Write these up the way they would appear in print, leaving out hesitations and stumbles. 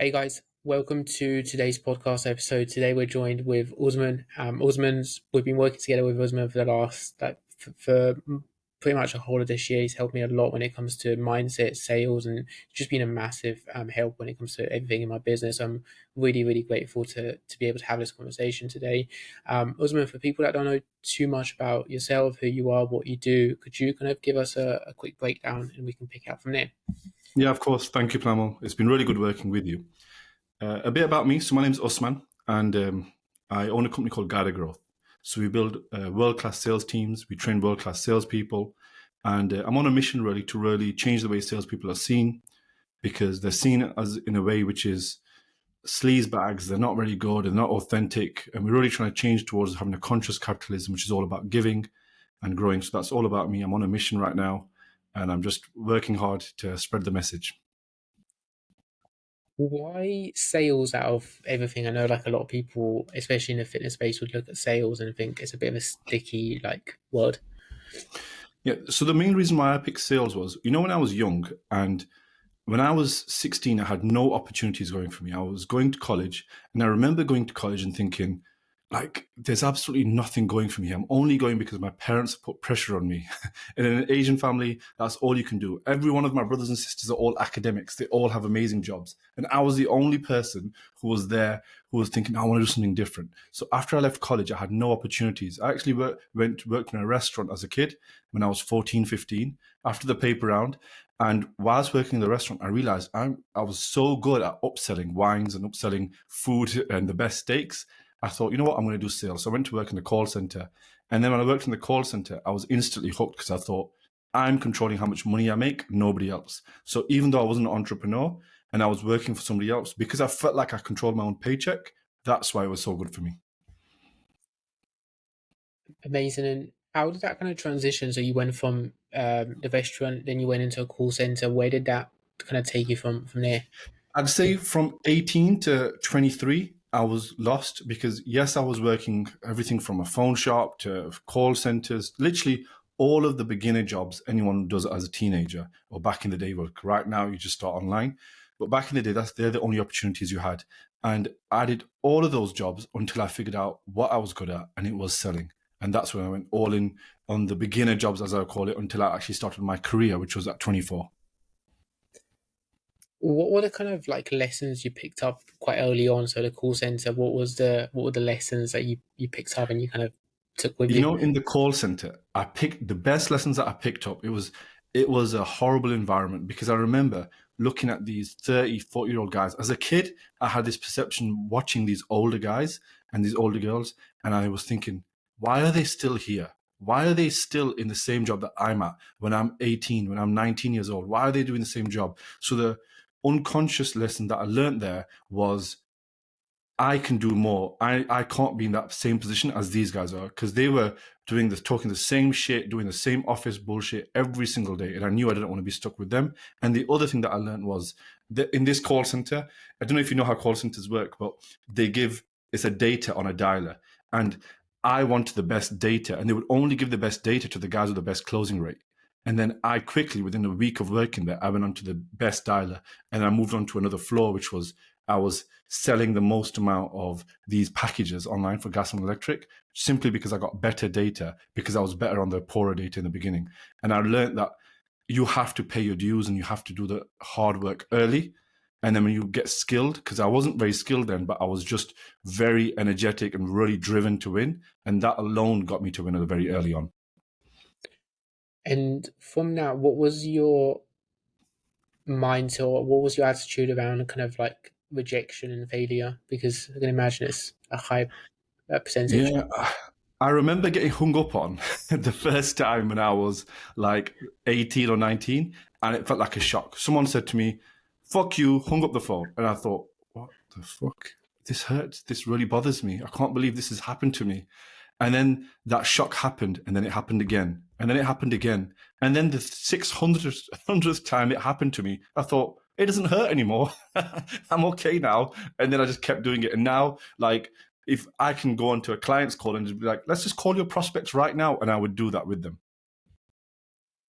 Hey guys, welcome to today's podcast episode. Today we're joined with Usman. We've been working together with Usman for the last for pretty much the whole of this year. He's helped me a lot when it comes to mindset, sales, and just been a massive help when it comes to everything in my business. I'm really grateful to be able to have this conversation today. Usman, for people that don't know too much about yourself, who you are, what you do, could you kind of give us a quick breakdown and we can pick up from there? Yeah, of course. Thank you, Plamen. It's been really good working with you. A bit about me. So my name's Usman, and I own a company called Guided Growth. So we build world-class sales teams. We train world-class salespeople. And I'm on a mission really to really change the way salespeople are seen, because they're seen as in a way which is sleaze bags. They're not really good. They're not authentic. And we're really trying to change towards having a conscious capitalism, which is all about giving and growing. So that's all about me. I'm on a mission right now, and I'm just working hard to spread the message. Why sales out of everything? I know like a lot of people, especially in the fitness space, would look at sales and think it's a bit of a sticky like word. Yeah. So the main reason why I picked sales was, when I was young and when I was 16, I had no opportunities going for me. I was going to college, and I remember going to college and thinking, like, there's absolutely nothing going for me. I'm only going because my parents put pressure on me. And in an Asian family, that's all you can do. Every one of my brothers and sisters are all academics. They all have amazing jobs. And I was the only person who was there who was thinking, I want to do something different. So after I left college, I had no opportunities. I actually worked in a restaurant as a kid when I was 14, 15, after the paper round. And whilst working in the restaurant, I realized I was so good at upselling wines and upselling food and the best steaks. I thought, you know what, I'm going to do sales. So I went to work in the call center. And then when I worked in the call center, I was instantly hooked because I thought, I'm controlling how much money I make, nobody else. So even though I wasn't an entrepreneur and I was working for somebody else, because I felt like I controlled my own paycheck, that's why it was so good for me. Amazing. And how did that kind of transition? So you went from the restaurant, then you went into a call center. Where did that kind of take you from there? I'd say from 18 to 23, I was lost because, yes, I was working everything from a phone shop to call centers, literally all of the beginner jobs anyone does as a teenager or back in the day. Well, right now you just start online. But back in the day, they're the only opportunities you had. And I did all of those jobs until I figured out what I was good at, and it was selling. And that's when I went all in on the beginner jobs, as I call it, until I actually started my career, which was at 24. What were the kind of like lessons you picked up quite early on? So the call center, what were the lessons that you picked up and you kind of took with you? In the call center, I picked the best lessons that I picked up. It was a horrible environment because I remember looking at these 30, 40-year-old guys. As a kid, I had this perception watching these older guys and these older girls, and I was thinking, why are they still here? Why are they still in the same job that I'm at when I'm 18, when I'm 19 years old? Why are they doing the same job? So the unconscious lesson that I learned there was I can do more. I can't be in that same position as these guys are, because they were talking the same shit, doing the same office bullshit every single day. And I knew I didn't want to be stuck with them. And the other thing that I learned was that in this call center, I don't know if you know how call centers work, but it's a data on a dialer. And I wanted the best data, and they would only give the best data to the guys with the best closing rate. And then I quickly, within a week of working there, I went on to the best dialer, and I moved on to another floor, which was I was selling the most amount of these packages online for gas and electric, simply because I got better data, because I was better on the poorer data in the beginning. And I learned that you have to pay your dues and you have to do the hard work early. And then when you get skilled, because I wasn't very skilled then, but I was just very energetic and really driven to win. And that alone got me to win very early on. And from that, what was your mindset or what was your attitude around kind of like rejection and failure? Because I can imagine it's a high percentage. Yeah, I remember getting hung up on the first time when I was like 18 or 19, and it felt like a shock. Someone said to me, fuck you, hung up the phone. And I thought, what the fuck? This hurts. This really bothers me. I can't believe this has happened to me. And then that shock happened, and then it happened again, and then it happened again. And then the 600th time it happened to me, I thought, it doesn't hurt anymore. I'm okay now. And then I just kept doing it. And now, like, if I can go onto a client's call and just be like, let's just call your prospects right now, and I would do that with them.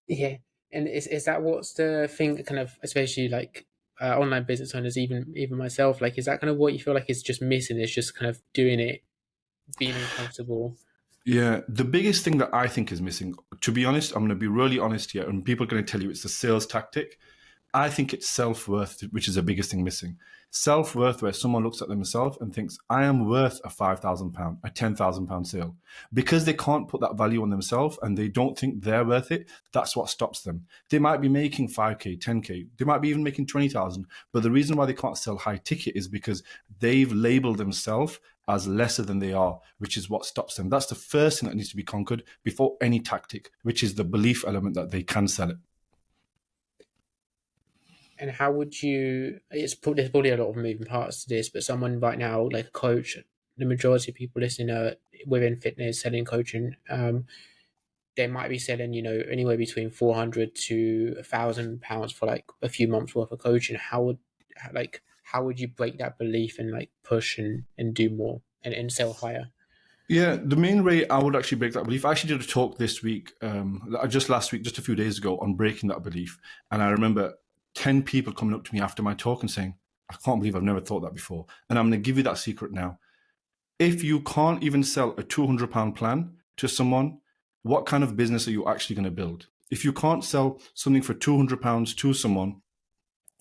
Yeah. And is that what's the thing kind of, especially like online business owners, even myself, like, is that kind of what you feel like is just missing? It's just kind of doing it, being uncomfortable. Yeah, the biggest thing that I think is missing, to be honest, I'm going to be really honest here, and people are going to tell you it's a sales tactic. I think it's self-worth, which is the biggest thing missing. Self-worth, where someone looks at themselves and thinks, I am worth a £5,000, a £10,000 sale. Because they can't put that value on themselves and they don't think they're worth it, that's what stops them. They might be making 5K, 10K, they might be even making 20,000. But the reason why they can't sell high ticket is because they've labeled themselves as lesser than they are, which is what stops them. That's the first thing that needs to be conquered before any tactic, which is the belief element that they can sell it. And how would you? There's probably a lot of moving parts to this, but someone right now, like a coach, the majority of people listening are within fitness, selling coaching. They might be selling, anywhere between 400 to £1,000 for like a few months worth of coaching. How would you break that belief and like push and do more and sell higher? Yeah, the main way I would actually break that belief, I actually did a talk this week, just last week, just a few days ago, on breaking that belief. And I remember 10 people coming up to me after my talk and saying, I can't believe I've never thought that before. And I'm going to give you that secret now. If you can't even sell a £200 plan to someone, what kind of business are you actually going to build? If you can't sell something for £200 to someone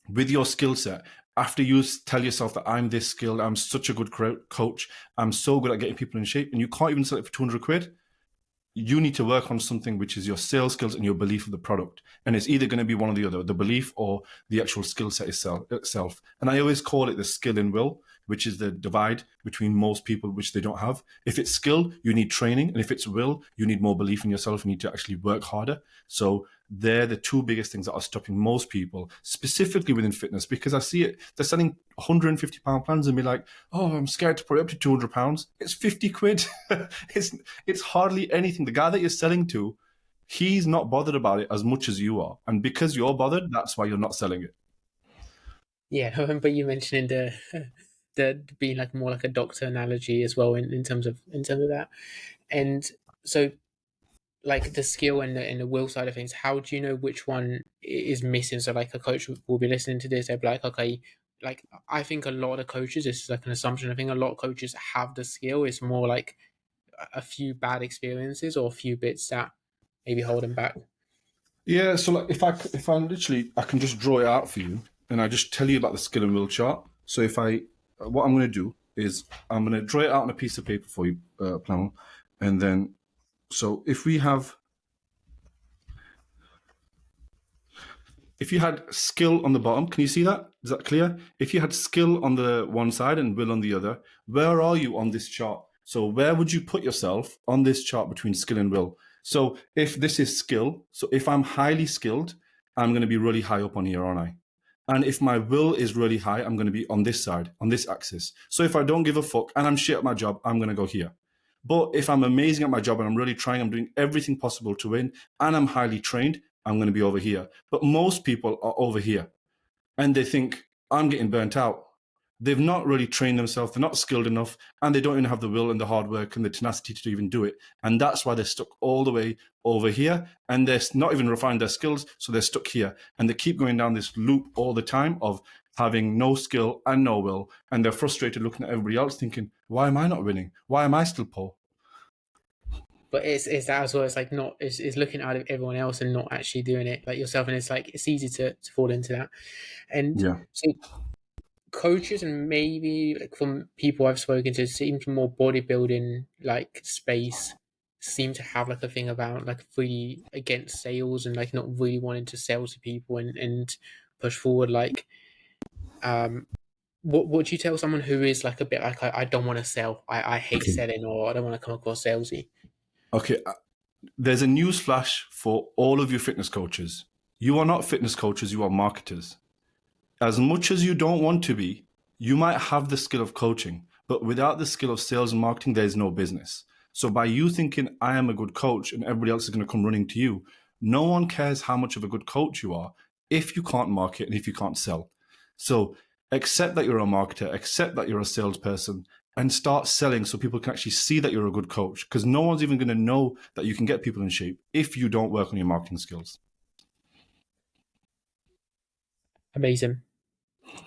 with your skill set, after you tell yourself that I'm this skilled, I'm such a good coach, I'm so good at getting people in shape, and you can't even sell it for 200 quid, you need to work on something which is your sales skills and your belief of the product. And it's either going to be one or the other, the belief or the actual skill set itself. And I always call it the skill and will, which is the divide between most people, which they don't have. If it's skill, you need training. And if it's will, you need more belief in yourself. You need to actually work harder. So they're the two biggest things that are stopping most people, specifically within fitness, because I see it. They're selling £150 plans and be like, oh, I'm scared to put it up to £200. It's 50 quid. it's hardly anything. The guy that you're selling to, he's not bothered about it as much as you are. And because you're bothered, that's why you're not selling it. Yeah, I remember you mentioning the being like more like a doctor analogy as well in terms of that. And so, like, the skill and the will side of things, how do you know which one is missing? So like a coach will be listening to this, they'll be like, okay, like, I think a lot of coaches, this is like an assumption, I think a lot of coaches have the skill. It's more like a few bad experiences or a few bits that maybe hold them back. Yeah, so like if I literally I can just draw it out for you and I just tell you about the skill and will chart. So what I'm going to do is I'm going to draw it out on a piece of paper for you, Plamen, and then so if you had skill on the bottom, can you see that? Is that clear? If you had skill on the one side and will on the other, where are you on this chart? So where would you put yourself on this chart between skill and will? So if this is skill, so if I'm highly skilled, I'm going to be really high up on here, aren't I? And if my will is really high, I'm going to be on this side, on this axis. So if I don't give a fuck and I'm shit at my job, I'm going to go here. But if I'm amazing at my job and I'm really trying, I'm doing everything possible to win, and I'm highly trained, I'm going to be over here. But most people are over here and they think, I'm getting burnt out. They've not really trained themselves. They're not skilled enough, and they don't even have the will and the hard work and the tenacity to even do it. And that's why they're stuck all the way over here, and they're not even refined their skills. So they're stuck here, and they keep going down this loop all the time of having no skill and no will. And they're frustrated looking at everybody else thinking, why am I not winning? Why am I still poor? But it's that as well. It's like not it's looking at everyone else and not actually doing it like yourself. And it's like it's easy to fall into that. And Yeah. so coaches and maybe like from people I've spoken to, seems more bodybuilding like space seem to have like a thing about like really against sales and like not really wanting to sell to people and push forward. Like, what do you tell someone who is like a bit like I don't want to sell, I hate Okay. selling, or I don't want to come across salesy? Okay. There's a news flash for all of you fitness coaches. You are not fitness coaches, you are marketers. As much as you don't want to be, you might have the skill of coaching, but without the skill of sales and marketing, there's no business. So by you thinking, I am a good coach and everybody else is going to come running to you, no one cares how much of a good coach you are if you can't market and if you can't sell. So accept that you're a marketer, accept that you're a salesperson, and start selling so people can actually see that you're a good coach, because no one's even going to know that you can get people in shape if you don't work on your marketing skills. Amazing.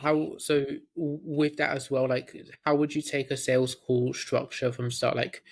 How so with that as well, like how would you take a sales call structure from start, like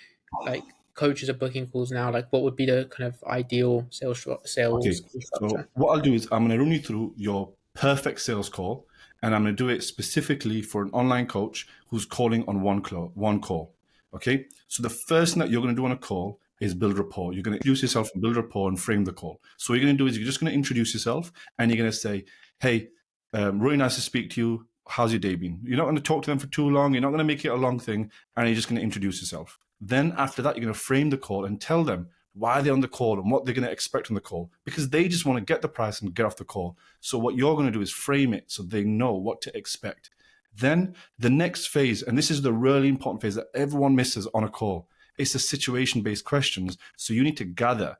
coaches are booking calls now, like what would be the kind of ideal sales Okay, call so structure? what I'll do is I'm going to run you through your perfect sales call, and I'm going to do it specifically for an online coach who's calling on one call. Okay, so the first thing that you're going to do on a call is build rapport. You're going to introduce yourself and build rapport and frame the call. So what you're going to do is you're just going to introduce yourself, and you're going to say, "Hey, really nice to speak to you. How's your day been?" You're not going to talk to them for too long. You're not going to make it a long thing, and you're just going to introduce yourself. Then after that, you're going to frame the call and tell them why they're on the call and what they're going to expect on the call, because they just want to get the price and get off the call. So what you're going to do is frame it so they know what to expect. Then the next phase, and this is the really important phase that everyone misses on a call, it's the situation-based questions. So you need to gather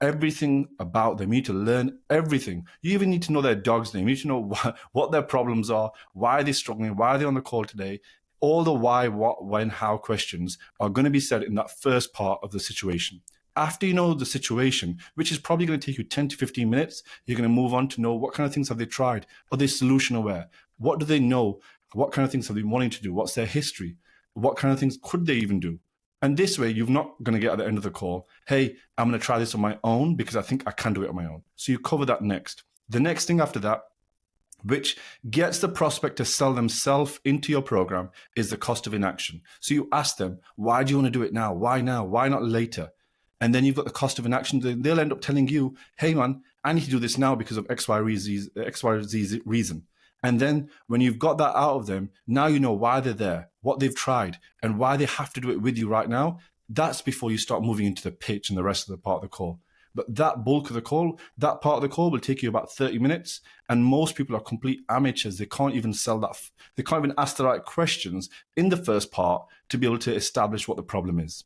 everything about them. You need to learn everything. You even need to know their dog's name. You need to know what their problems are, why they're struggling, why they're on the call today. All the why, what, when, how questions are going to be said in that first part of the situation. After you know the situation, which is probably going to take you 10 to 15 minutes, you're going to move on to know what kind of things have they tried? Are they solution aware? What do they know? What kind of things have they wanting to do? What's their history? What kind of things could they even do? And this way, you're not going to get at the end of the call, hey, I'm going to try this on my own because I think I can do it on my own. So you cover that next. The next thing after that, which gets the prospect to sell themselves into your program, is the cost of inaction. So you ask them, why do you want to do it now? Why now? Why not later? And then you've got the cost of inaction. They'll end up telling you, hey, man, I need to do this now because of XYZ reason. And then when you've got that out of them, now you know why they're there, what they've tried, and why they have to do it with you right now. That's before you start moving into the pitch and the rest of the part of the call. But that bulk of the call, that part of the call will take you about 30 minutes. And most people are complete amateurs. They can't even sell that. They can't even ask the right questions in the first part to be able to establish what the problem is.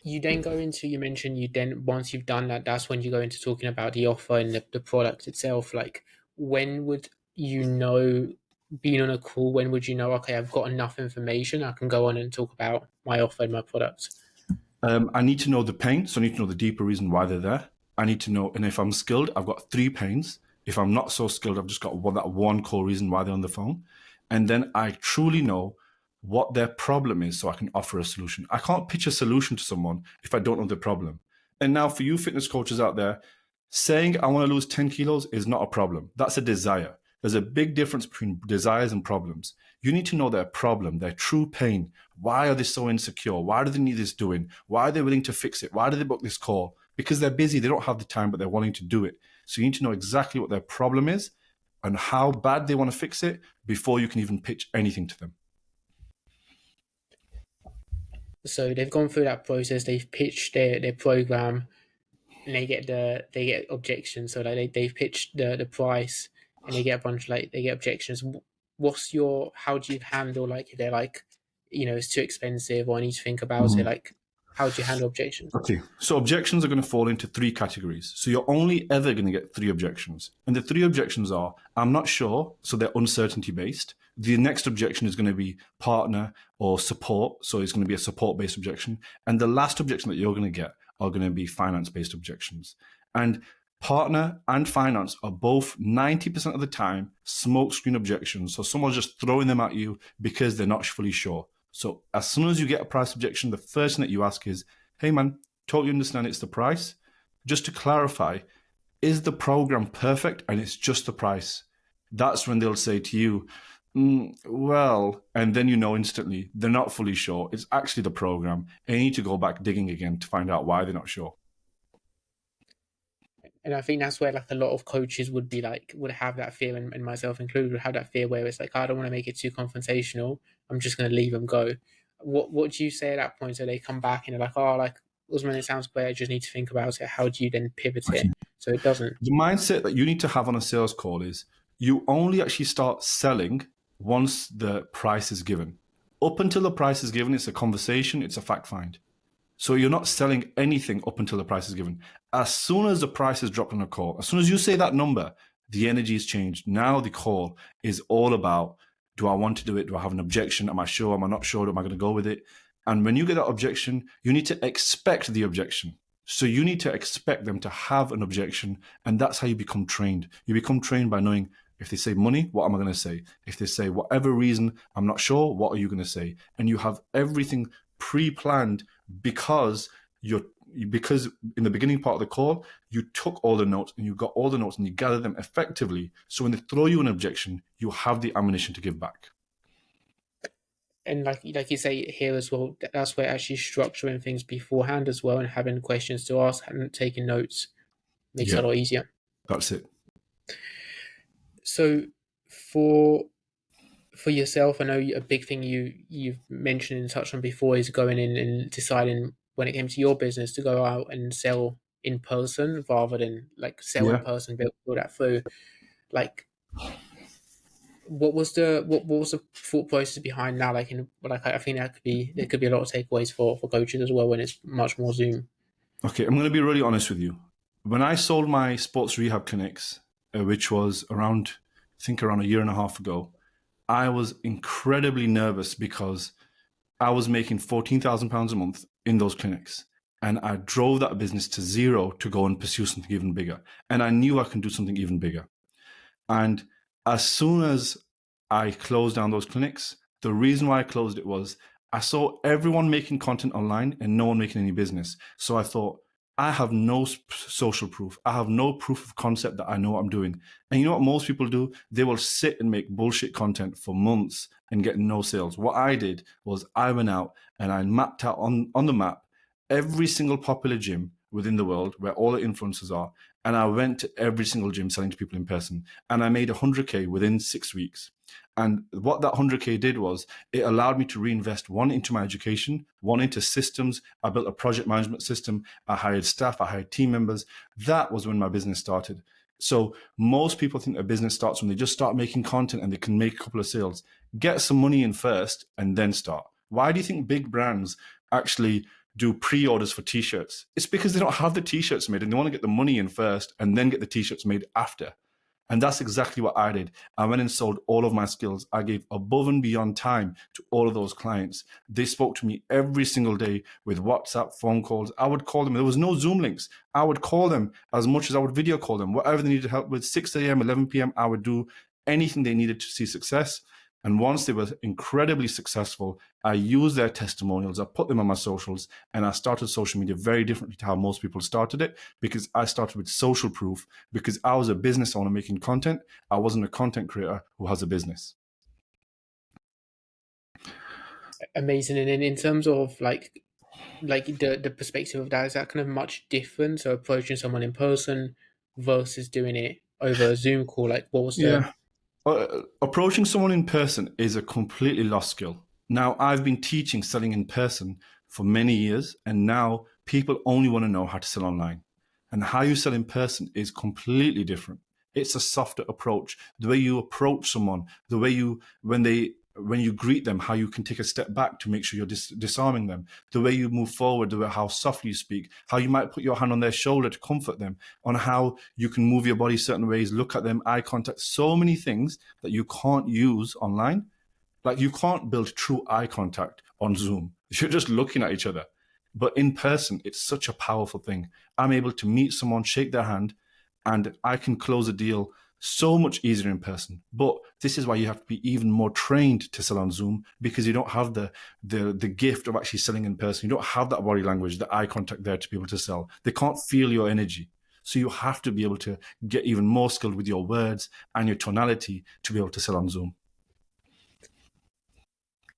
You then go into, you mentioned you then, once you've done that, that's when you go into talking about the offer and the product itself. Like when would you know, being on a call, when would you know, okay, I've got enough information, I can go on and talk about my offer and my product? I need to know the pain, so I need to know the deeper reason why they're there. I need to know, and if I'm skilled, I've got 3 pains. If I'm not so skilled, I've just got that one core reason why they're on the phone. And then I truly know what their problem is so I can offer a solution. I can't pitch a solution to someone if I don't know the problem. And now for you fitness coaches out there, saying I want to lose 10 kilos is not a problem. That's a desire. There's a big difference between desires and problems. You need to know their problem, their true pain. Why are they so insecure? Why do they need this doing? Why are they willing to fix it? Why do they book this call? Because they're busy, they don't have the time, but they're wanting to do it. So you need to know exactly what their problem is and how bad they want to fix it before you can even pitch anything to them. So they've gone through that process, they've pitched their program, and they get objections. So like they've pitched the price, and they get a bunch, like they get objections. What's your, how do you handle, like if they're like, it's too expensive, or I need to think about it, Mhm. like how do you handle objections? Okay, so objections are going to fall into 3 categories. So you're only ever going to get 3 objections. And the 3 objections are, I'm not sure, so they're uncertainty based. The next objection is going to be partner or support, so it's going to be a support based objection. And the last objection that you're going to get are going to be finance based objections. And partner and finance are both 90% of the time smokescreen objections. So someone's just throwing them at you because they're not fully sure. So as soon as you get a price objection, the first thing that you ask is, hey man, totally understand it's the price. Just to clarify, is the program perfect and it's just the price? That's when they'll say to you, well, and then you know instantly they're not fully sure. It's actually the program. And you need to go back digging again to find out why they're not sure. And I think that's where like a lot of coaches would be like, would have that fear, and myself included, would have that fear where it's like, I don't want to make it too confrontational, I'm just going to leave them go. What do you say at that point? So they come back and they're like, oh, like Usman, it sounds great, I just need to think about it. How do you then pivot it Okay. so it doesn't? The mindset that you need to have on a sales call is you only actually start selling once the price is given. Up until the price is given, it's a conversation, it's a fact find. So you're not selling anything up until the price is given. As soon as the price is dropped on a call, as soon as you say that number, the energy is changed. Now the call is all about, do I want to do it? Do I have an objection? Am I sure? Am I not sure? Am I going to go with it? And when you get that objection, you need to expect the objection. So you need to expect them to have an objection. And that's how you become trained. You become trained by knowing If they say money, what am I going to say? If they say whatever reason, I'm not sure, what are you going to say? And you have everything pre-planned because because in the beginning part of the call, you took all the notes and you got all the notes and you gather them effectively. So when they throw you an objection, you have the ammunition to give back. And like you say here as well, that's where actually structuring things beforehand as well and having questions to ask and taking notes makes it Yeah, a lot easier. that's it. So for yourself, I know a big thing you've mentioned and touched on before is going in and deciding when it came to your business to go out and sell in person rather than like sell in Yeah. person, build that through. Like, what was the thought process behind that? Like I think there could be a lot of takeaways for coaches as well when it's much more Zoom. Okay, I'm going to be really honest with you. When I sold my sports rehab clinics, which was around, I think around a year and a half ago, I was incredibly nervous because I was making £14,000 a month in those clinics. And I drove that business to zero to go and pursue something even bigger. And I knew I can do something even bigger. And as soon as I closed down those clinics, the reason why I closed it was I saw everyone making content online and no one making any business. So I thought, I have no social proof. I have no proof of concept that I know what I'm doing. And you know what most people do? They will sit and make bullshit content for months and get no sales. What I did was I went out and I mapped out on the map every single popular gym within the world where all the influencers are. And I went to every single gym selling to people in person. And I made 100K within 6 weeks. And what that 100K did was it allowed me to reinvest one into my education, one into systems. I built a project management system. I hired staff. I hired team members. That was when my business started. So most people think a business starts when they just start making content and they can make a couple of sales. Get some money in first and then start. Why do you think big brands actually do pre-orders for t-shirts? It's because they don't have the t-shirts made and they want to get the money in first and then get the t-shirts made after. And that's exactly what I did. I went and sold all of my skills. I gave above and beyond time to all of those clients. They spoke to me every single day with WhatsApp, phone calls. I would call them. There was no Zoom links. I would call them as much as I would video call them. Whatever they needed help with, 6 a.m., 11 p.m., I would do anything they needed to see success. And once they were incredibly successful, I used their testimonials, I put them on my socials, and I started social media very differently to how most people started it, because I started with social proof, because I was a business owner making content. I wasn't a content creator who has a business. Amazing. And then in terms of like the perspective of that, is that kind of much different? So approaching someone in person versus doing it over a Zoom call, like what was the Yeah. Approaching someone in person is a completely lost skill. Now, I've been teaching selling in person for many years, and now people only want to know how to sell online. And how you sell in person is completely different. It's a softer approach. The way you approach someone, the way you, when you greet them, how you can take a step back to make sure you're disarming them, the way you move forward, the way how softly you speak, how you might put your hand on their shoulder to comfort them, on how you can move your body certain ways, look at them, eye contact, so many things that you can't use online. Like you can't build true eye contact on Zoom. You're just looking at each other. But in person, it's such a powerful thing. I'm able to meet someone, shake their hand, and I can close a deal so much easier in person. But this is why you have to be even more trained to sell on Zoom, because you don't have the gift of actually selling in person. You don't have that body language, the eye contact there to be able to sell. They can't feel your energy. So you have to be able to get even more skilled with your words and your tonality to be able to sell on Zoom.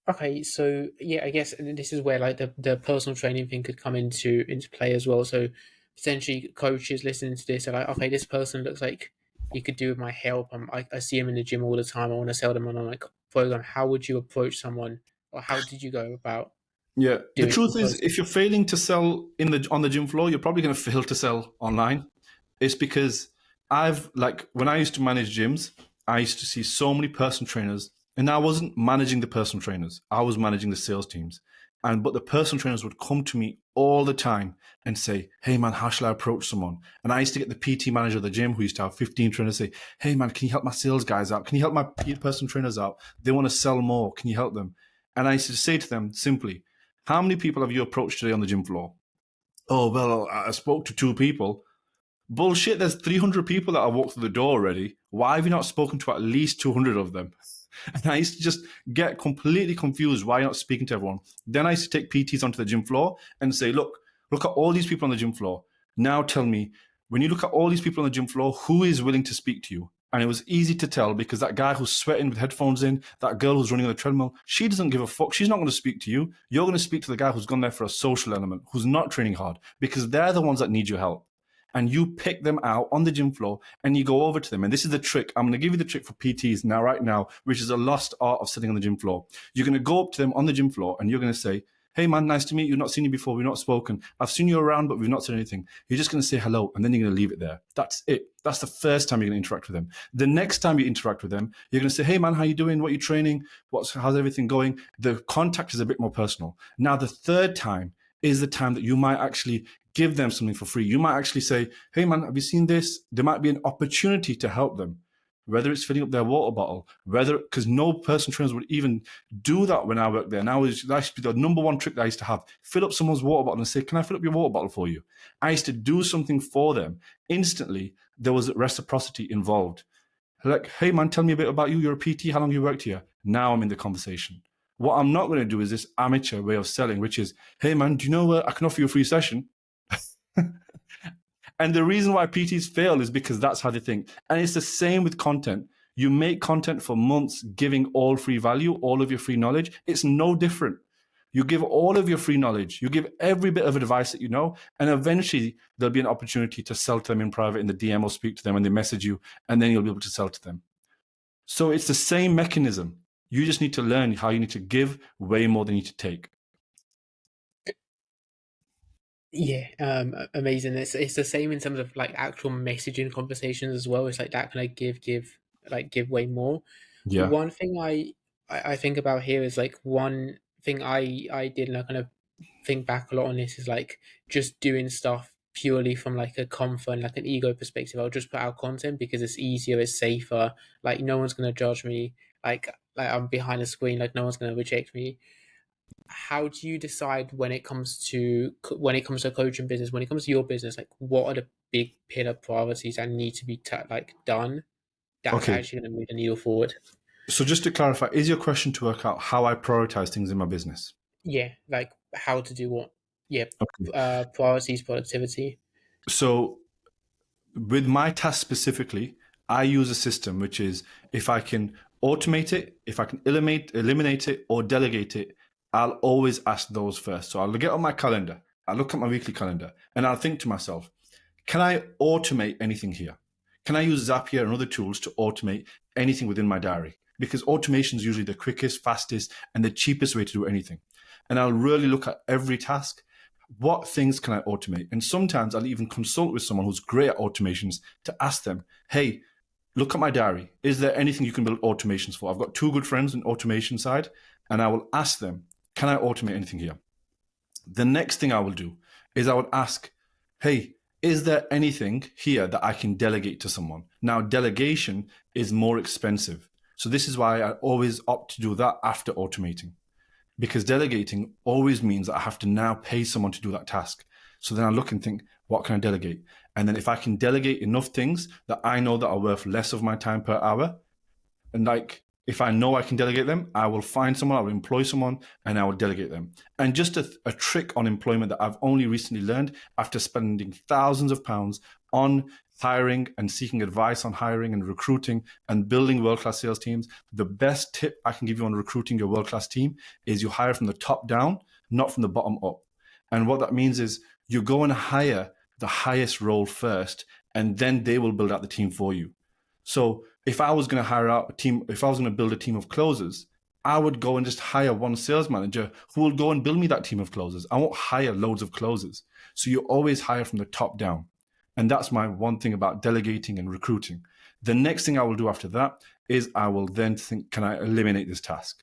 Okay, so yeah, I guess this is where like the personal training thing could come into play as well. So potentially coaches listening to this are like, okay, this person looks like he could do with my help. I see him in the gym all the time. I want to sell them on a like program. How would you approach someone, or how did you go about Yeah, the doing it in truth is, person? if you're failing to sell on the gym floor, you're probably going to fail to sell online. It's because I've like when I used to manage gyms, I used to see so many personal trainers, and I wasn't managing the personal trainers. I was managing the sales teams, but the personal trainers would come to me all the time and say, "Hey man, how shall I approach someone?" And I used to get the PT manager of the gym who used to have 15 trainers say, "Hey man, can you help my sales guys out? Can you help my personal trainers out? They want to sell more. Can you help them?" And I used to say to them simply, "How many people have you approached today on the gym floor?" "Oh, well, I spoke to 2 people." Bullshit, there's 300 people that have walked through the door already. Why have you not spoken to at least 200 of them? And I used to just get completely confused why you're not speaking to everyone. Then I used to take PTs onto the gym floor and say, look at all these people on the gym floor. Now tell me, when you look at all these people on the gym floor, who is willing to speak to you? And it was easy to tell because that guy who's sweating with headphones in, that girl who's running on the treadmill, she doesn't give a fuck. She's not going to speak to you. You're going to speak to the guy who's gone there for a social element, who's not training hard, because they're the ones that need your help. And you pick them out on the gym floor and you go over to them. And this is the trick. I'm going to give you the trick for PTs right now, which is a lost art of sitting on the gym floor. You're going to go up to them on the gym floor and you're going to say, hey man, nice to meet you. Not seen you before. We've not spoken. I've seen you around, but we've not said anything. You're just going to say hello and then you're going to leave it there. That's it. That's the first time you're going to interact with them. The next time you interact with them, you're going to say, hey man, how you doing? What are you training? How's everything going? The contact is a bit more personal. Now, the third time is the time that you might actually give them something for free. You might actually say, hey man, have you seen this? There might be an opportunity to help them, whether it's filling up their water bottle, because no personal trainers would even do that when I worked there. And that used to be the number one trick that I used to have. Fill up someone's water bottle and say, can I fill up your water bottle for you? I used to do something for them. Instantly, there was reciprocity involved. Like, hey man, tell me a bit about you. You're a PT. How long you worked here? Now I'm in the conversation. What I'm not going to do is this amateur way of selling, which is, hey man, do you know I can offer you a free session? And the reason why PTs fail is because that's how they think. And it's the same with content. You make content for months giving all free value, all of your free knowledge. It's no different. You give all of your free knowledge. You give every bit of advice that you know. And eventually there'll be an opportunity to sell to them in private in the DM or speak to them and they message you. And then you'll be able to sell to them. So it's the same mechanism. You just need to learn how you need to give way more than you need to take. Yeah, amazing. It's the same in terms of like actual messaging conversations as well. It's like that kind of give way more. Yeah. One thing I think about here is like one thing I did, and I kind of think back a lot on this, is like just doing stuff purely from like a comfort and like an ego perspective. I'll just put out content because it's easier, it's safer. Like no one's gonna judge me. Like I'm behind a screen. Like no one's gonna reject me. How do you decide when it comes to a coaching business, when it comes to your business, like what are the big pillar priorities that need to be done that's Okay. actually going to move the needle forward? So just to clarify, is your question to work out how I prioritize things in my business? Yeah, like how to do what? Yeah, Okay. priorities, productivity. So with my task specifically, I use a system which is if I can automate it, if I can eliminate it, or delegate it, I'll always ask those first. So I'll get on my calendar, I look at my weekly calendar, and I'll think to myself, can I automate anything here? Can I use Zapier and other tools to automate anything within my diary? Because automation is usually the quickest, fastest, and the cheapest way to do anything. And I'll really look at every task. What things can I automate? And sometimes I'll even consult with someone who's great at automations to ask them, hey, look at my diary. Is there anything you can build automations for? I've got two good friends in automation side, and I will ask them, can I automate anything here? The next thing I will do is I would ask, hey, is there anything here that I can delegate to someone? Now, delegation is more expensive. So this is why I always opt to do that after automating, because delegating always means that I have to now pay someone to do that task. So then I look and think, what can I delegate? And then if I can delegate enough things that I know that are worth less of my time per hour, and like if I know I can delegate them, I will find someone, I will employ someone, and I will delegate them. And just a trick on employment that I've only recently learned after spending thousands of pounds on hiring and seeking advice on hiring and recruiting and building world-class sales teams. The best tip I can give you on recruiting your world-class team is you hire from the top down, not from the bottom up. And what that means is you go and hire the highest role first, and then they will build out the team for you. So if I was going to hire out a team, if I was going to build a team of closers, I would go and just hire one sales manager who will go and build me that team of closers. I won't hire loads of closers. So you always hire from the top down. And that's my one thing about delegating and recruiting. The next thing I will do after that is I will then think, can I eliminate this task?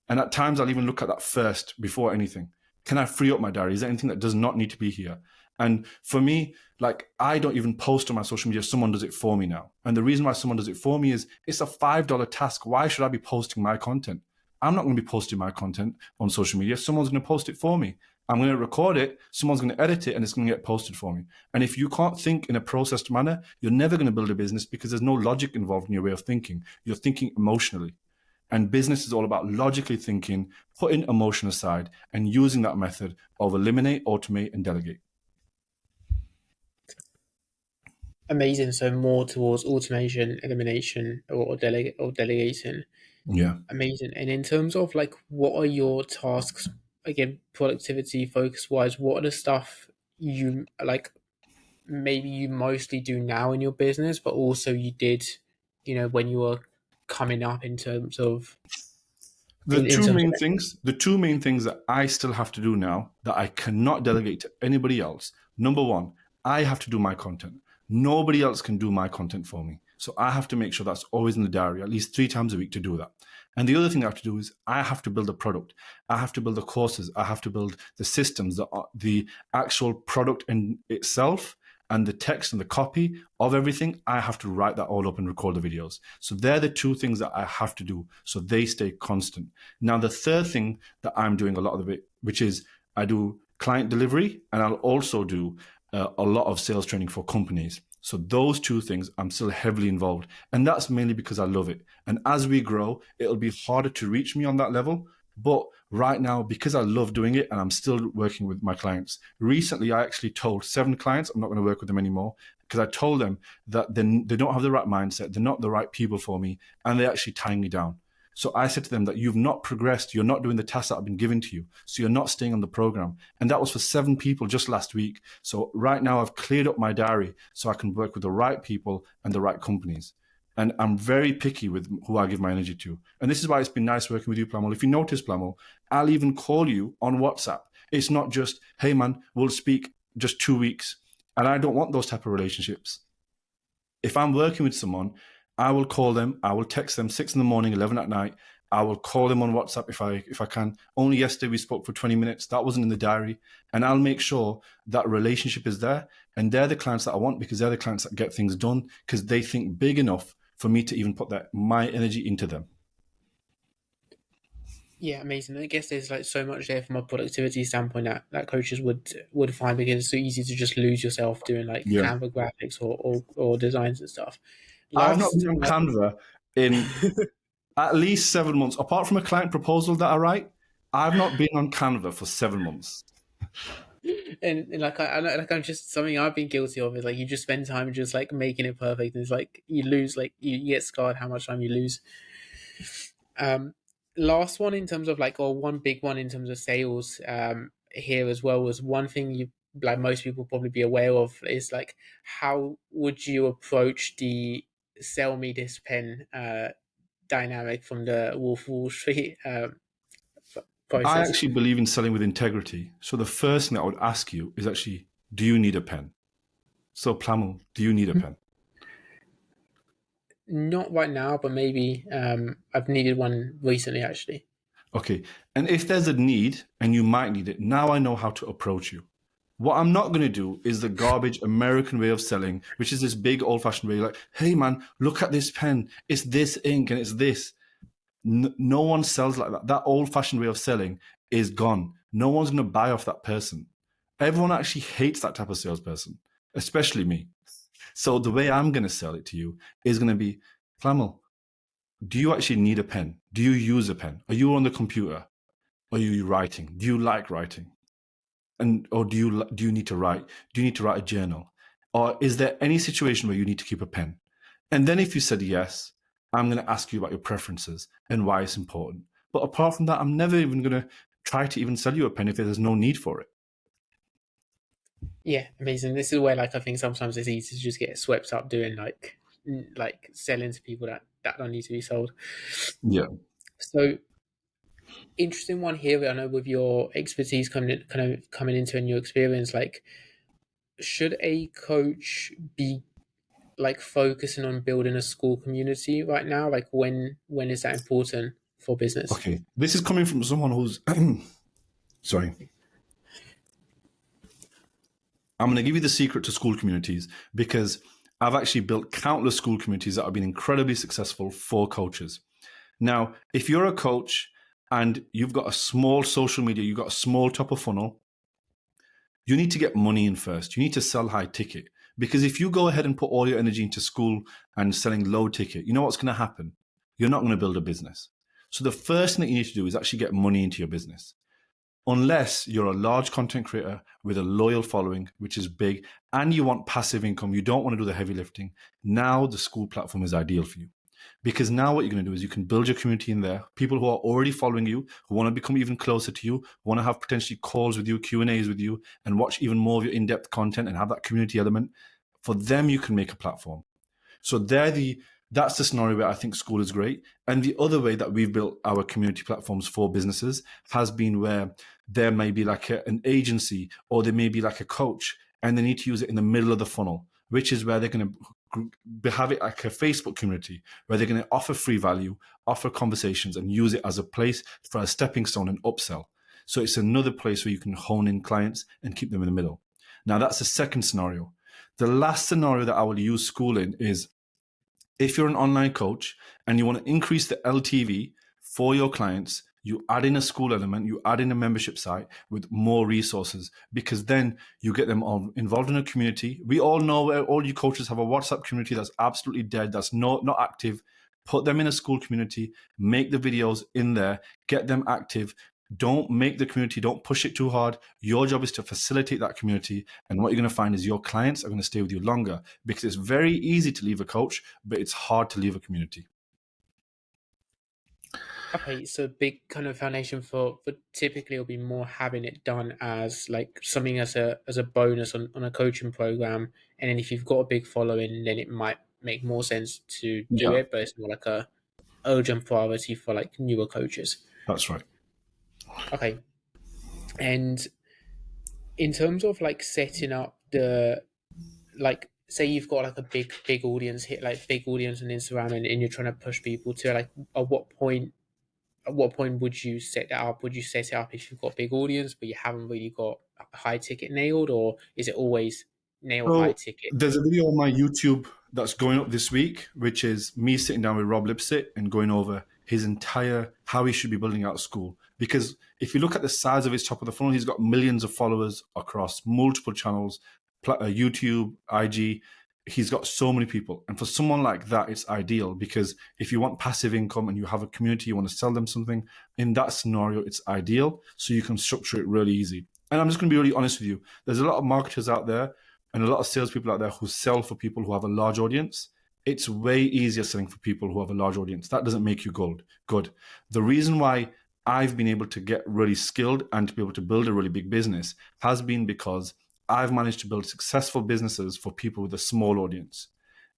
And at times I'll even look at that first before anything. Can I free up my diary? Is there anything that does not need to be here? And for me, like I don't even post on my social media. Someone does it for me now. And the reason why someone does it for me is it's a $5 task. Why should I be posting my content? I'm not going to be posting my content on social media. Someone's going to post it for me. I'm going to record it, someone's going to edit it, and it's going to get posted for me. And if you can't think in a processed manner, you're never going to build a business because there's no logic involved in your way of thinking. You're thinking emotionally. And business is all about logically thinking, putting emotion aside, and using that method of eliminate, automate, and delegate. Amazing. So more towards automation, elimination, or delegation. Yeah. Amazing. And in terms of like, what are your tasks? Again, productivity focus wise, what are the stuff you like? Maybe you mostly do now in your business, but also you did, when you were coming up in terms of in terms of The two main things that I still have to do now that I cannot delegate to anybody else. Number one, I have to do my content. Nobody else can do my content for me. So I have to make sure that's always in the diary, at least 3 times a week to do that. And the other thing I have to do is I have to build a product. I have to build the courses. I have to build the systems, the actual product in itself, and the text and the copy of everything. I have to write that all up and record the videos. So they're the two things that I have to do so they stay constant. Now, the third thing that I'm doing a lot of it, which is I do client delivery, and I'll also do a lot of sales training for companies. So those two things I'm still heavily involved. And that's mainly because I love it. And as we grow, it'll be harder to reach me on that level. But right now, because I love doing it and I'm still working with my clients, recently I actually told 7 clients I'm not going to work with them anymore because I told them that they don't have the right mindset, they're not the right people for me, and they're actually tying me down. So I said to them that you've not progressed, you're not doing the tasks that have been given to you, so you're not staying on the program. And that was for 7 people just last week. So right now I've cleared up my diary so I can work with the right people and the right companies. And I'm very picky with who I give my energy to. And this is why it's been nice working with you, Plamen. If you notice, Plamen, I'll even call you on WhatsApp. It's not just, hey man, we'll speak just 2 weeks. And I don't want those type of relationships. If I'm working with someone, I will call them, I will text them 6 in the morning, 11 at night. I will call them on WhatsApp if I can. Only yesterday we spoke for 20 minutes. That wasn't in the diary. And I'll make sure that relationship is there. And they're the clients that I want because they're the clients that get things done because they think big enough for me to even put my energy into them. Yeah, amazing. I guess there's like so much there from a productivity standpoint that coaches would find because it's so easy to just lose yourself doing like Yeah. Canva graphics or designs and stuff. I've not been Last, on Canva in at least 7 months. Apart from a client proposal that I write, I've not been on Canva for 7 months. and like I'm just something I've been guilty of is like you just spend time just like making it perfect and it's like you lose like you get scarred how much time you lose. Last one in terms of like or one big one in terms of sales here as well was one thing you like most people probably be aware of is like how would you approach the sell me this pen dynamic from the Wolf of Wall Street I process. actually believe in selling with integrity. So the first thing I would ask you is actually, do you need a pen? So Plamen, do you need a pen? Not right now, but maybe I've needed one recently actually. Okay. And if there's a need and you might need it, now I know how to approach you. What I'm not going to do is the garbage American way of selling, which is this big old fashioned way like, hey man, look at this pen. It's this ink and it's this. No one sells like that. That old fashioned way of selling is gone. No one's going to buy off that person. Everyone actually hates that type of salesperson, especially me. So the way I'm going to sell it to you is going to be, Flamel, do you actually need a pen? Do you use a pen? Are you on the computer? Are you writing? Do you like writing? Or do you need to write? Do you need to write a journal? Or is there any situation where you need to keep a pen? And then if you said yes, I'm going to ask you about your preferences and why it's important. But apart from that, I'm never even going to try to even sell you a pen if there's no need for it. Yeah, amazing. This is where like I think sometimes it's easy to just get swept up doing like selling to people that don't need to be sold. Yeah. So interesting one here. I know with your expertise coming into a new experience, like should a coach be like focusing on building a school community right now? Like when is that important for business? Okay. This is coming from someone who's sorry. I'm going to give you the secret to school communities because I've actually built countless school communities that have been incredibly successful for coaches. Now, if you're a coach and you've got a small social media, you've got a small top of funnel, you need to get money in first. You need to sell high ticket. Because if you go ahead and put all your energy into school and selling low ticket, you know what's going to happen? You're not going to build a business. So the first thing that you need to do is actually get money into your business. Unless you're a large content creator with a loyal following, which is big, and you want passive income, you don't want to do the heavy lifting, now the school platform is ideal for you. Because now what you're going to do is you can build your community in there, people who are already following you, who want to become even closer to you, who want to have potentially calls with you, Q&As with you, and watch even more of your in-depth content and have that community element. For them, you can make a platform. So that's the scenario where I think school is great. And the other way that we've built our community platforms for businesses has been where there may be like an agency, or there may be like a coach, and they need to use it in the middle of the funnel, which is where they're going to have it like a Facebook community, where they're going to offer free value, offer conversations, and use it as a place for a stepping stone and upsell. So it's another place where you can hone in clients and keep them in the middle. Now that's the second scenario. The last scenario that I will use school in is if you're an online coach and you want to increase the LTV for your clients, you add in a school element, you add in a membership site with more resources, because then you get them all involved in a community. We all know all you coaches have a WhatsApp community that's absolutely dead, that's not active. Put them in a school community, make the videos in there, get them active. Don't make the community, don't push it too hard. Your job is to facilitate that community. And what you're going to find is your clients are going to stay with you longer, because it's very easy to leave a coach, but it's hard to leave a community. Okay, so big kind of foundation for typically it'll be more having it done as like something as a bonus on a coaching program. And then if you've got a big following, then it might make more sense to do Yeah, it, but it's more like a urgent priority for like newer coaches. that's right. Okay. And in terms of like setting up the, like, say you've got like a big audience hit, like big audience on Instagram, and you're trying to push people to like, at what point would you set that up? Would you set it up if you've got a big audience but you haven't really got a high ticket nailed, or is it always nail high So ticket? there's a video on my YouTube that's going up this week, which is me sitting down with Rob Lipsett and going over his entire how he should be building out a school. Because if you look at the size of his top of the funnel, he's got millions of followers across multiple channels, YouTube, IG. He's got so many people. And for someone like that, it's ideal, because if you want passive income and you have a community, you want to sell them something, in that scenario, it's ideal. So you can structure it really easy. And I'm just going to be really honest with you. There's a lot of marketers out there and a lot of salespeople out there who sell for people who have a large audience. It's way easier selling for people who have a large audience. That doesn't make you good. The reason why I've been able to get really skilled and to be able to build a really big business has been because I've managed to build successful businesses for people with a small audience.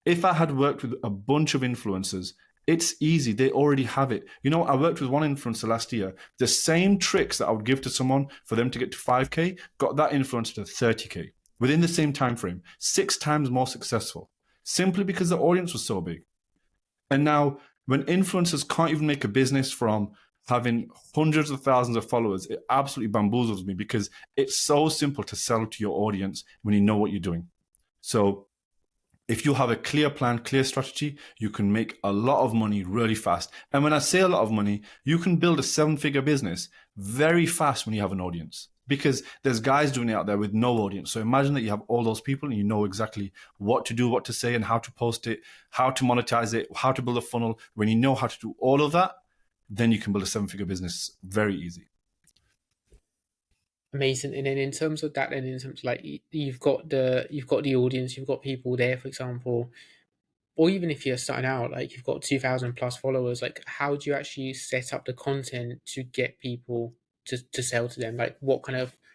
If I had worked with a bunch of influencers, it's easy. They already have it. You know, I worked with one influencer last year. The same tricks that I would give to someone for them to get to 5K, got that influencer to 30K within the same time frame, 6 times more successful, simply because the audience was so big. And now, when influencers can't even make a business from having hundreds of thousands of followers, it absolutely bamboozles me, because it's so simple to sell to your audience when you know what you're doing. So if you have a clear plan, clear strategy, you can make a lot of money really fast. And when I say a lot of money, you can build a 7-figure business very fast when you have an audience, because there's guys doing it out there with no audience. So imagine that you have all those people and you know exactly what to do, what to say, and how to post it, how to monetize it, how to build a funnel. When you know how to do all of that, then you can build a 7-figure business very easy. Amazing. And then in terms of that, and in terms of like you've got the audience, you've got people there, for example, or even if you're starting out, like you've got 2,000 plus followers, like how do you actually set up the content to get people to sell to them? Like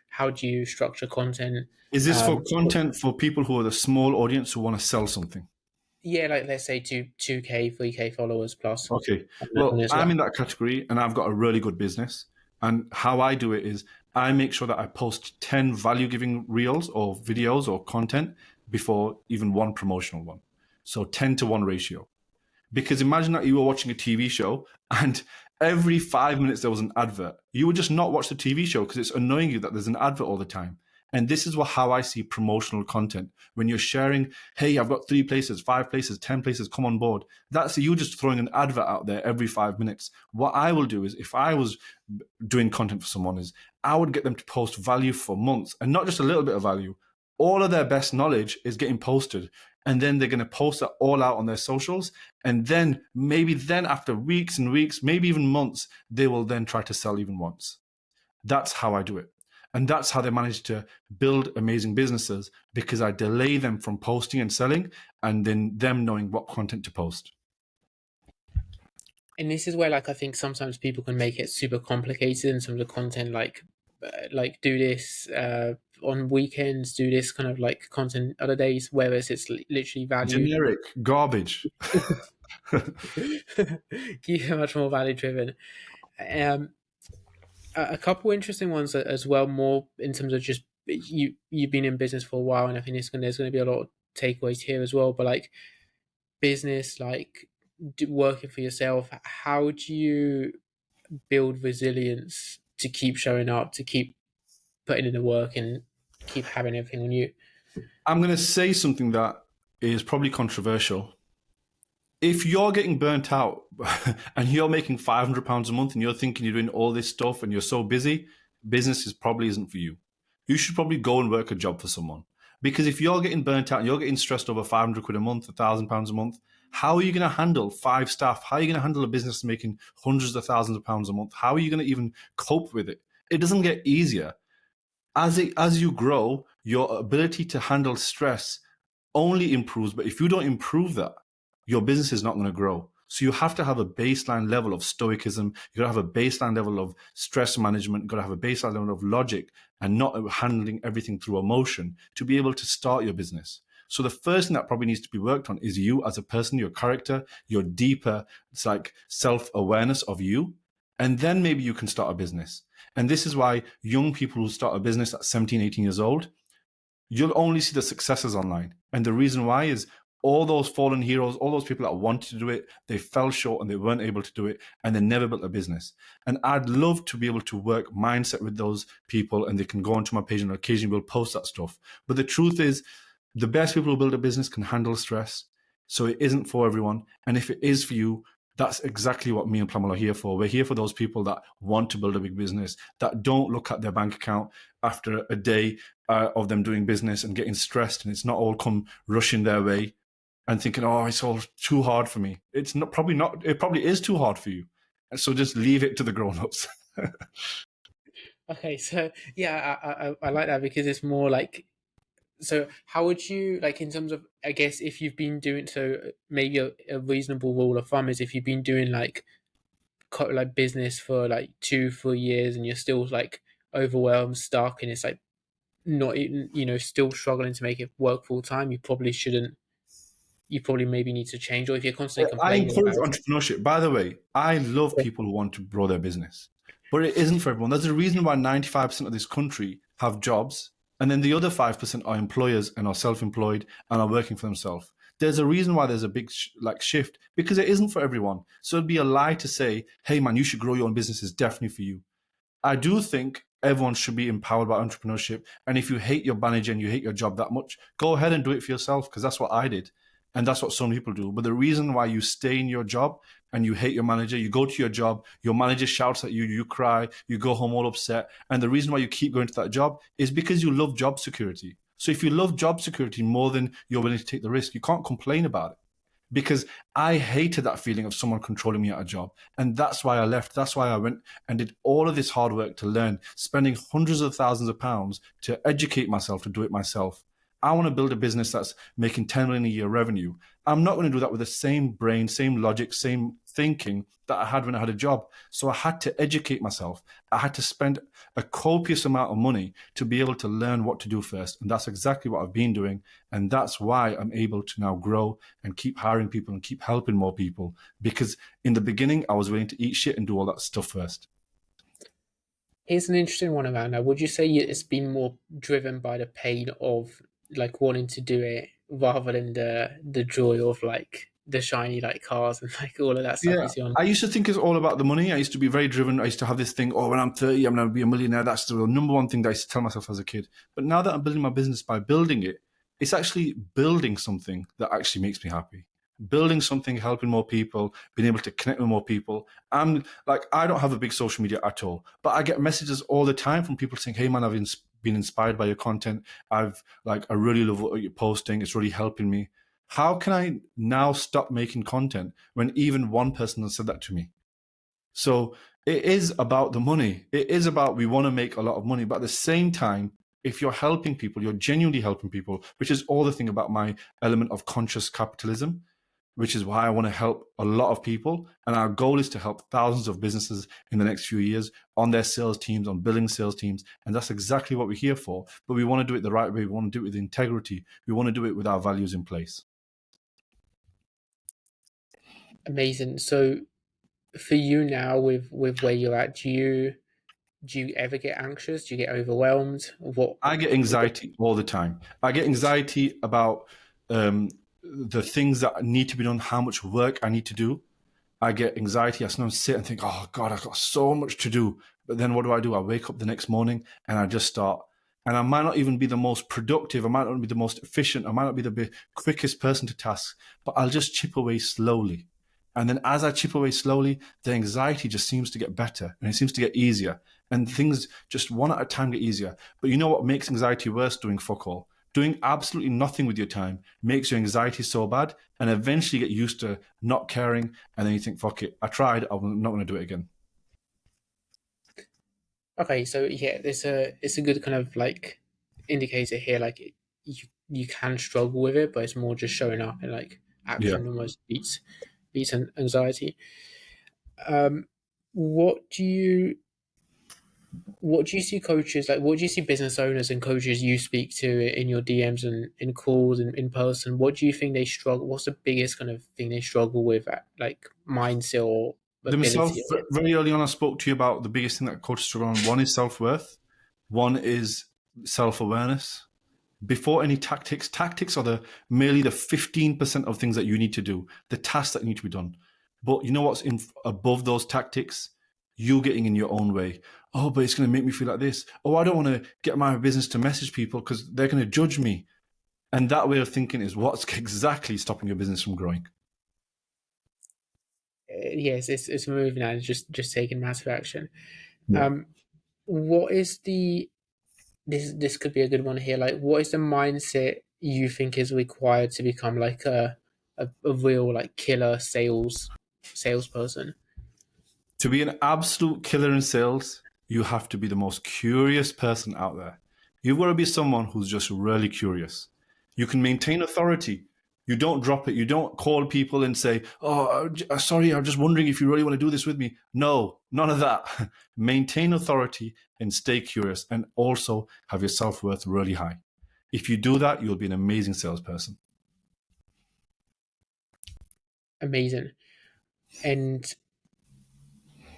how do you structure content? Is this for What, content for people who are the small audience who want to sell something? yeah, like let's say 2K, 3K followers plus Okay. on Well, I'm Instagram. in that category and I've got a really good business. And how I do it is I make sure that I post 10 value giving reels or videos or content before even one promotional one. So 10-to-1 ratio. Because imagine that you were watching a TV show and every 5 minutes there was an advert. You would just not watch the TV show because it's annoying you that there's an advert all the time. And this is how I see promotional content. When you're sharing, hey, I've got 3 places, 5 places, 10 places, come on board. That's you just throwing an advert out there every 5 minutes. What I will do is, if I was doing content for someone, is I would get them to post value for months, and not just a little bit of value. All of their best knowledge is getting posted, and then they're going to post that all out on their socials. And then maybe then after weeks and weeks, maybe even months, they will then try to sell even once. That's how I do it. And that's how they manage to build amazing businesses, because I delay them from posting and selling, and then them knowing what content to post. And this is where, like, I think sometimes people can make it super complicated in terms of content, like do this on weekends, do this kind of like content other days, whereas it's literally value. Generic garbage. Keep it much more value driven. Um, a couple interesting ones as well, more in terms of just you've been in business for a while, and I think there's going to be a lot of takeaways here as well. But like business, like working for yourself, how do you build resilience to keep showing up, to keep putting in the work, and keep having everything on you? I'm going to say something that is probably controversial. If you're getting burnt out and you're making £500 a month and you're thinking you're doing all this stuff and you're so busy, business probably isn't for you. You should probably go and work a job for someone. Because if you're getting burnt out and you're getting stressed over 500 quid a month, £1,000 a month, how are you going to handle 5 staff? How are you going to handle a business making hundreds of thousands of pounds a month? How are you going to even cope with it? It doesn't get easier. As you grow, your ability to handle stress only improves. But if you don't improve that, your business is not going to grow. So you have to have a baseline level of stoicism. You got to have a baseline level of stress management. You got to have a baseline level of logic, and not handling everything through emotion to be able to start your business. So the first thing that probably needs to be worked on is you as a person, your character, your deeper, it's like self-awareness of you. And then maybe you can start a business. And this is why young people who start a business at 17, 18 years old, you'll only see the successes online. And the reason why is all those fallen heroes, all those people that wanted to do it, they fell short and they weren't able to do it, and they never built a business. And I'd love to be able to work mindset with those people, and they can go onto my page and occasionally we'll post that stuff. But the truth is, the best people who build a business can handle stress. So it isn't for everyone. And if it is for you, that's exactly what me and Plamen are here for. We're here for those people that want to build a big business, that don't look at their bank account after a day of them doing business and getting stressed, and it's not all come rushing their way, and thinking, oh, it's all too hard for me. It's not, probably not. It probably is too hard for you. And so just leave it to the grown-ups. Okay, so yeah, I like that, because it's more like, so how would you, like, in terms of, I guess, if you've been doing, so maybe a reasonable rule of thumb is if you've been doing like business for like 2-4 years and you're still like overwhelmed, stuck, and it's like not even, still struggling to make it work full time, you probably shouldn't. You probably maybe need to change, or if you're constantly I complaining encourage about it. entrepreneurship. By the way, I love people who want to grow their business, but it isn't for everyone. There's a reason why 95% of this country have jobs, and then the other 5% are employers and are self-employed and are working for themselves. There's a reason why there's a big shift, because it isn't for everyone. So it'd be a lie to say, hey man, you should grow your own business. It's definitely for you. I do think everyone should be empowered by entrepreneurship. And if you hate your manager and you hate your job that much, go ahead and do it for yourself, because that's what I did. And that's what some people do. But the reason why you stay in your job and you hate your manager, you go to your job, your manager shouts at you, you cry, you go home all upset. And the reason why you keep going to that job is because you love job security. So if you love job security more than you're willing to take the risk, you can't complain about it. Because I hated that feeling of someone controlling me at a job. And that's why I left. That's why I went and did all of this hard work to learn, spending hundreds of thousands of pounds to educate myself, to do it myself. I want to build a business that's making 10 million a year revenue. I'm not going to do that with the same brain, same logic, same thinking that I had when I had a job. So I had to educate myself. I had to spend a copious amount of money to be able to learn what to do first. And that's exactly what I've been doing. And that's why I'm able to now grow and keep hiring people and keep helping more people. Because in the beginning, I was willing to eat shit and do all that stuff first. Here's an interesting one around that. Would you say it's been more driven by the pain of like wanting to do it rather than the joy of like the shiny like cars and like all of that stuff Yeah, you see on. I used to think it's all about the money. I used to be very driven. I used to have this thing, oh, when I'm 30, I'm going to be a millionaire. That's the number one thing that I used to tell myself as a kid. But now that I'm building my business by building it, it's actually building something that actually makes me happy. Building something, helping more people, being able to connect with more people. I'm like, I don't have a big social media at all, but I get messages all the time from people saying, hey man, I've been inspired by your content. I really love what you're posting. It's really helping me. How can I now stop making content when even one person has said that to me? So it is about the money. It is about we want to make a lot of money, but at the same time, if you're helping people, you're genuinely helping people, which is all the thing about my element of conscious capitalism, which is why I want to help a lot of people. And our goal is to help thousands of businesses in the next few years on their sales teams, on building sales teams. And that's exactly what we're here for. But we want to do it the right way. We want to do it with integrity. We want to do it with our values in place. Amazing. So for you now, with where you're at, do you ever get anxious? Do you get overwhelmed? What? I get anxiety all the time. I get anxiety about the things that need to be done, how much work I need to do. I get anxiety. I sometimes sit and think, oh God, I've got so much to do. But then what do? I wake up the next morning and I just start. And I might not even be the most productive. I might not be the most efficient. I might not be the quickest person to task, but I'll just chip away slowly. And then as I chip away slowly, the anxiety just seems to get better and it seems to get easier. And things just one at a time get easier. But you know what makes anxiety worse? Doing fuck all. Doing absolutely nothing with your time makes your anxiety so bad, and eventually you get used to not caring, and then you think, fuck it, I tried, I'm not going to do it again. Okay, so yeah, it's a good kind of like indicator here. Like you can struggle with it, but it's more just showing up and like Yeah. action almost beats anxiety. Um, what do you what do you see coaches like? What do you see business owners and coaches you speak to in your DMs and in calls and in person? What do you think they struggle? What's the biggest kind of thing they struggle with at like mindset or Themselves, ability? very early on, I spoke to you about the biggest thing that coaches struggle on. One is self worth, one is self awareness. Before any tactics, tactics are merely the 15% of things that you need to do, the tasks that need to be done. But you know what's above those tactics? You getting in your own way. Oh, but it's going to make me feel like this. Oh, I don't want to get my business to message people because they're going to judge me. And that way of thinking is what's exactly stopping your business from growing. Yes, it's moving and just taking massive action. Yeah. Um, what is the this could be a good one here. Like, what is the mindset you think is required to become like a real like killer salesperson? To be an absolute killer in sales, you have to be the most curious person out there. You've got to be someone who's just really curious. You can maintain authority. You don't drop it. You don't call people and say, oh, sorry, I'm just wondering if you really want to do this with me. No, none of that. Maintain authority and stay curious, and also have your self worth really high. If you do that, you'll be an amazing salesperson. Amazing. And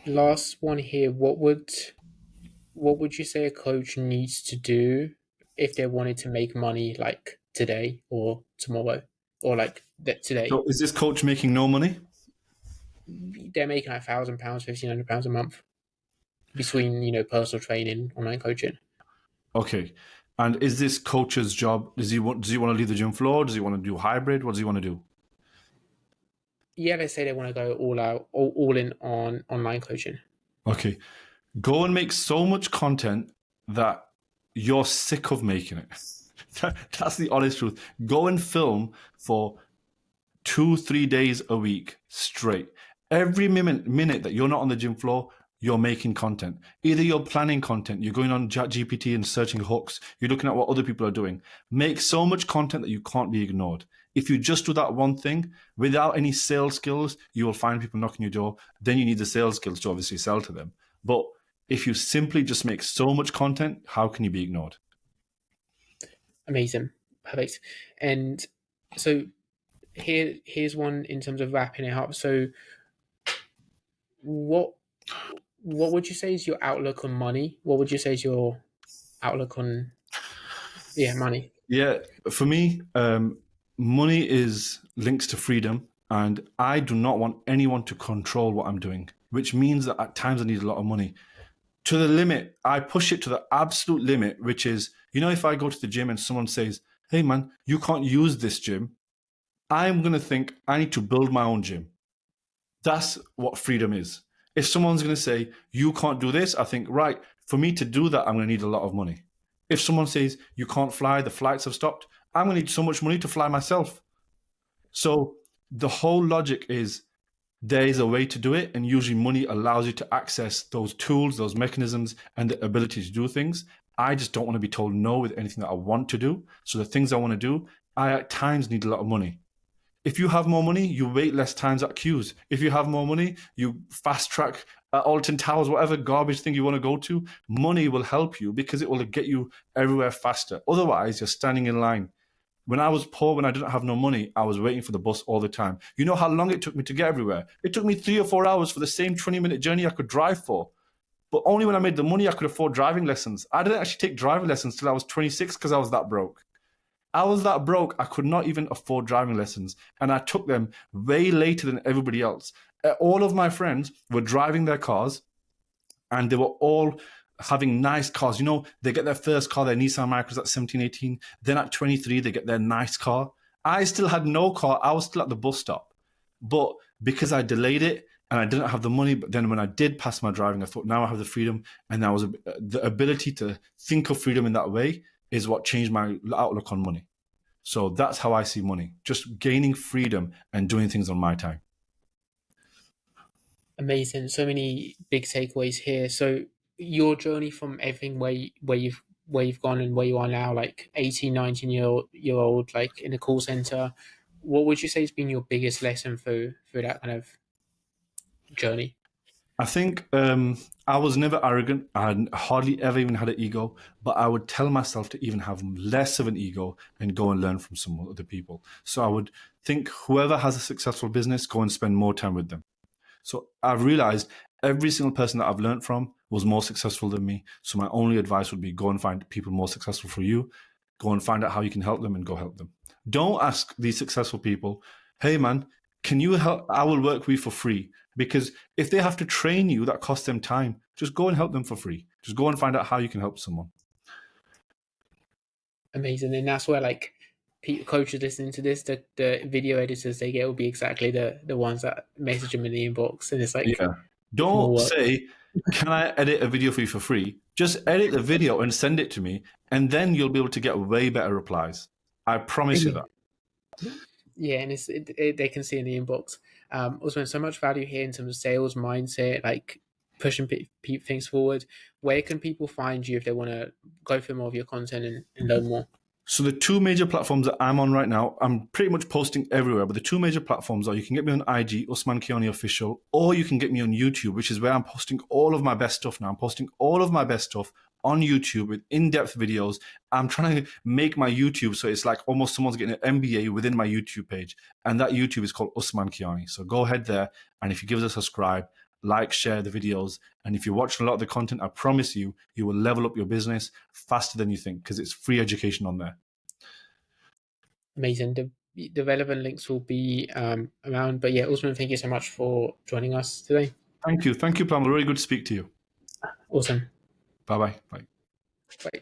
last one here, what would you say a coach needs to do if they wanted to make money like today or tomorrow or like that today? So, is this coach making no money? They're making like £1,000, £1,500 a month between personal training, online coaching. Okay. And is this coach's job? Does he want to leave the gym floor? Does he want to do hybrid? What does he want to do? Yeah, they say they want to go all out, all in on online coaching. Okay. Go and make so much content that you're sick of making it. That's the honest truth. Go and film for 2-3 days a week straight. Every minute that you're not on the gym floor, you're making content. Either you're planning content, you're going on ChatGPT and searching hooks, you're looking at what other people are doing. Make so much content that you can't be ignored. If you just do that one thing without any sales skills, you will find people knocking your door. Then you need the sales skills to obviously sell to them. But if you simply just make so much content, how can you be ignored? Amazing, perfect. And so here's one in terms of wrapping it up. So what what would you say is your outlook on money? What would you say is your outlook on money? Yeah, for me, money is linked to freedom, And I do not want anyone to control what I'm doing, which means that at times I need a lot of money. To the limit, I push it to the absolute limit, which is, if I go to the gym and someone says, hey man, you can't use this gym, I'm going to think I need to build my own gym. That's what freedom is. If someone's going to say, you can't do this, I think, right, for me to do that, I'm going to need a lot of money. If someone says, you can't fly, the flights have stopped, I'm going to need so much money to fly myself. So the whole logic is there is a way to do it, and usually money allows you to access those tools, those mechanisms, and the ability to do things. I just don't want to be told no with anything that I want to do. So the things I want to do, I at times need a lot of money. If you have more money, you wait less times at queues. If you have more money, you fast track at Alton Towers, whatever garbage thing you want to go to. Money will help you because it will get you everywhere faster. Otherwise, you're standing in line. When I was poor, when I didn't have no money, I was waiting for the bus all the time. You know how long it took me to get everywhere? It took me 3 or 4 hours for the same 20-minute journey I could drive for. But only when I made the money, I could afford driving lessons. I didn't actually take driving lessons till I was 26 because I was that broke. I was that broke, I could not even afford driving lessons. And I took them way later than everybody else. All of my friends were driving their cars and they were all having nice cars. They get their first car, their Nissan Micras at 17, 18. Then at 23, they get their nice car. I still had no car. I was still at the bus stop. But because I delayed it and I didn't have the money, but then when I did pass my driving, I thought, now I have the freedom. And that was the ability to think of freedom in that way is what changed my outlook on money. So that's how I see money, just gaining freedom and doing things on my time. Amazing. So many big takeaways here. So your journey from everything where you've gone and where you are now, like 18, 19 year old, like in a call center, what would you say has been your biggest lesson through that kind of journey? I think I was never arrogant. I hardly ever even had an ego, but I would tell myself to even have less of an ego and go and learn from some other people. So I would think whoever has a successful business, go and spend more time with them. So I've realized every single person that I've learned from was more successful than me. So my only advice would be go and find people more successful for you. Go and find out how you can help them and go help them. Don't ask these successful people, hey man, can you help? I will work with you for free. Because if they have to train you, that costs them time. Just go and help them for free. Just go and find out how you can help someone. Amazing. And that's where like coaches listening to this, the video editors they get will be exactly the ones that message them in the inbox. And it's like, Yeah. Don't say, can I edit a video for you for free? Just edit the video and send it to me. And then you'll be able to get way better replies. I promise you that. Yeah, and they can see in the inbox. Also, so much value here in terms of sales mindset, like pushing things forward. Where can people find you if they want to go through more of your content and learn more? So the two major platforms that I'm on right now, I'm pretty much posting everywhere, but the two major platforms are you can get me on IG, Usman Kayani Official, or you can get me on YouTube, which is where I'm posting all of my best stuff now. I'm posting all of my best stuff on YouTube with in-depth videos. I'm trying to make my YouTube so it's like almost someone's getting an MBA within my YouTube page. And that YouTube is called Usman Kayani. So go ahead there, and if you give us a subscribe, like, share the videos. And if you're watching a lot of the content, I promise you, you will level up your business faster than you think because it's free education on there. Amazing. The relevant links will be around. But yeah, Usman, thank you so much for joining us today. Thank you. Thank you, Plamen. Really good to speak to you. Awesome. Bye-bye. Bye. Bye.